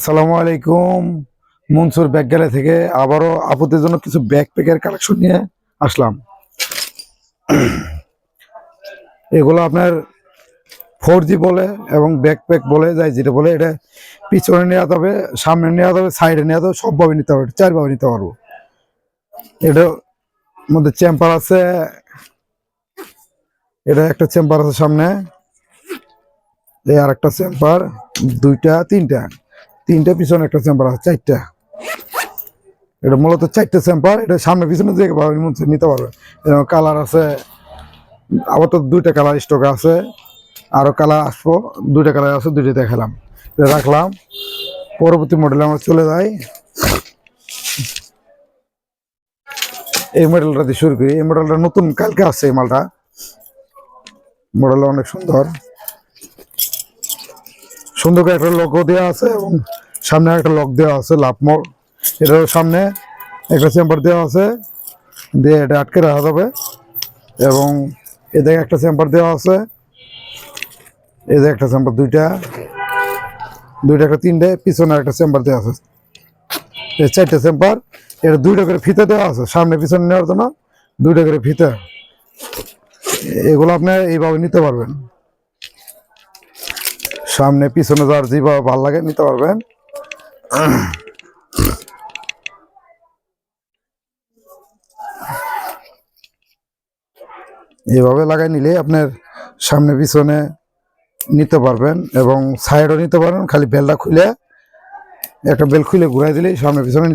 আসসালামু আলাইকুম। Mansur bag gallery থেকে আবারও আপুদের জন্য কিছু ব্যাকপ্যাকের কালেকশন নিয়ে আসলাম। এগুলো আপনার 4G বলে এবং ব্যাকপ্যাক বলে যায়, যেটা বলে এটা পিছনে নেওয়া যাবে, সামনে নেওয়া যাবে, সাইডে নেওয়া যাবে, সবভাবে নিতে পারবে, চারভাবে নিতে পারবো। এটার মধ্যে চেম্বার আছে, এটা একটা চেম্বার আছে সামনে, এই আর একটা চেম্বার, দুইটা তিনটা পিছনে একটা চেম্বার আছে, চারটা। এটা মূলত চারটে চেম্বার, এটা সামনে পিছনে যেভাবে নিতে পারবে। কালার আছে, আবার তো দুইটা কালার স্টক আছে, আরো কালার আসবো, দুইটা কালার আছে, দুইটা দেখালাম, এটা রাখলাম। পরবর্তী মডেলে আমরা চলে যাই। এই মডেলটা দিয়ে শুরু করি। এই মডেলটা নতুন কালকে আসছে। এই মালটা মডেলটা অনেক সুন্দর করে একটা লোগো দেওয়া আছে এবং সামনে একটা লক দেওয়া আছে, লাভ মোড়। এটার সামনে একটা চেম্বার দেওয়া আছে, দিয়ে এটা আটকে রাখা যাবে। এবং এদিকে একটা চেম্বার দেওয়া আছে, এদিকে একটা চেম্বার, দুইটা একটা, তিনটে, পিছনে একটা চেম্বার দেওয়া আছে, এই চারটে চেম্বার। এটা দুইটা করে ফিতে দেওয়া আছে, সামনে পিছনে নেওয়ার জন্য দুইটা করে ফিতে। এগুলো আপনি এইভাবে নিতে পারবেন, সামনে পিছনে যার যেভাবে ভালো লাগে নিতে পারবেন। এইভাবে লাগাই নিলে আপনার সামনে পিছনে নিতে পারবেন এবং সাইডও নিতে পারবেন। খালি বেলটা খুলে, একটা বেল খুলে ঘুরাই দিলেই সামনে পিছনে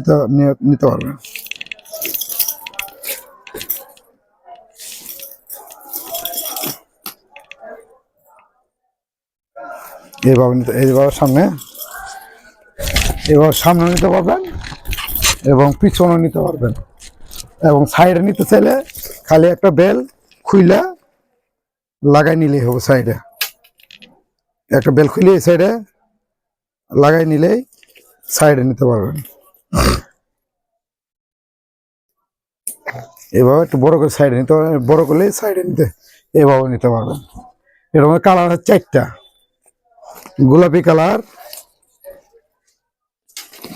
নিতে পারবেন। এইভাবে সামনে নিতে পারবেন এবং পিছনে নিতে পারবেন। এবং সাইডে নিতে চাইলে খালি একটা বেল খুইলা লাগাই নিলেই হবে। সাইডে একটা বেল খুলে এই সাইডে লাগাই নিলেই সাইডে নিতে পারবেন। এভাবে একটু বড় করে সাইডে নিতে পারবেন, বড় করলে সাইডে এভাবে নিতে পারবেন। এর মধ্যে কালার হচ্ছে চারটা, গোলাপি কালার,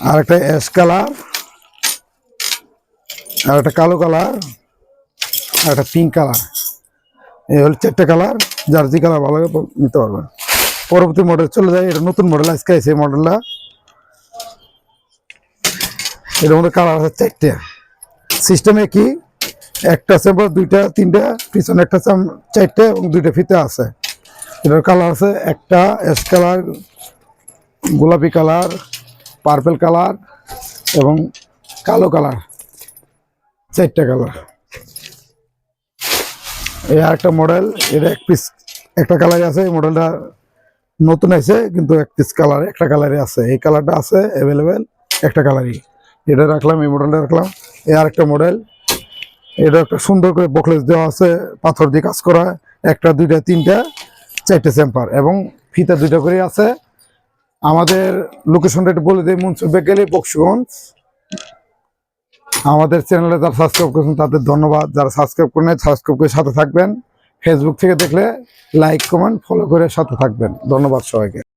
আর একটা অ্যাশ কালার, আর একটা কালো কালার, আর একটা পিঙ্ক কালার। এই হলো চারটে কালার, যার যে কালার ভালো লাগে নিতে পারবেন। পরবর্তী মডেল চলে যায়। এটা নতুন মডেল আজকে আছে। এই মডেলটা, এর মধ্যে কালার আছে চারটে। সিস্টেমে কি, একটা চেম্বার, দুইটা, তিনটা, পিছনে একটা চারটে এবং দুইটা ফিতে আছে। এটার কালার আছে একটা অ্যাশ কালার, গোলাপি কালার, পার্পেল কালার এবং কালো কালার, চারটা কালার। এই আর একটা মডেল, এটা এক পিস একটা কালারই আছে। এই মডেলটা নতুন আছে, কিন্তু এক পিস কালার একটা কালারই আছে। এই কালারটা আছে অ্যাভেলেবেল, একটা কালারই। এটা রাখলাম, এই মডেলটা রাখলাম। এই আর একটা মডেল, এটা একটা সুন্দর করে বকলেস দেওয়া আছে, পাথর দিয়ে কাজ করা, একটা, দুইটা, তিনটা, চারটে চেম্বার এবং ফিতা দুইটা করে আছে। আমাদের লোকেশনটা একটু বলে দিই, মনসুর ব্যাগ গ্যালারি, বকশীগঞ্জ। আমাদের চ্যানেলে যারা সাবস্ক্রাইব করেছেন তাদের ধন্যবাদ, যারা সাবস্ক্রাইব করেন সাবস্ক্রাইব করে সাথে থাকবেন। ফেসবুক থেকে দেখলে লাইক, কমেন্ট, ফলো করে সাথে থাকবেন। ধন্যবাদ সবাইকে।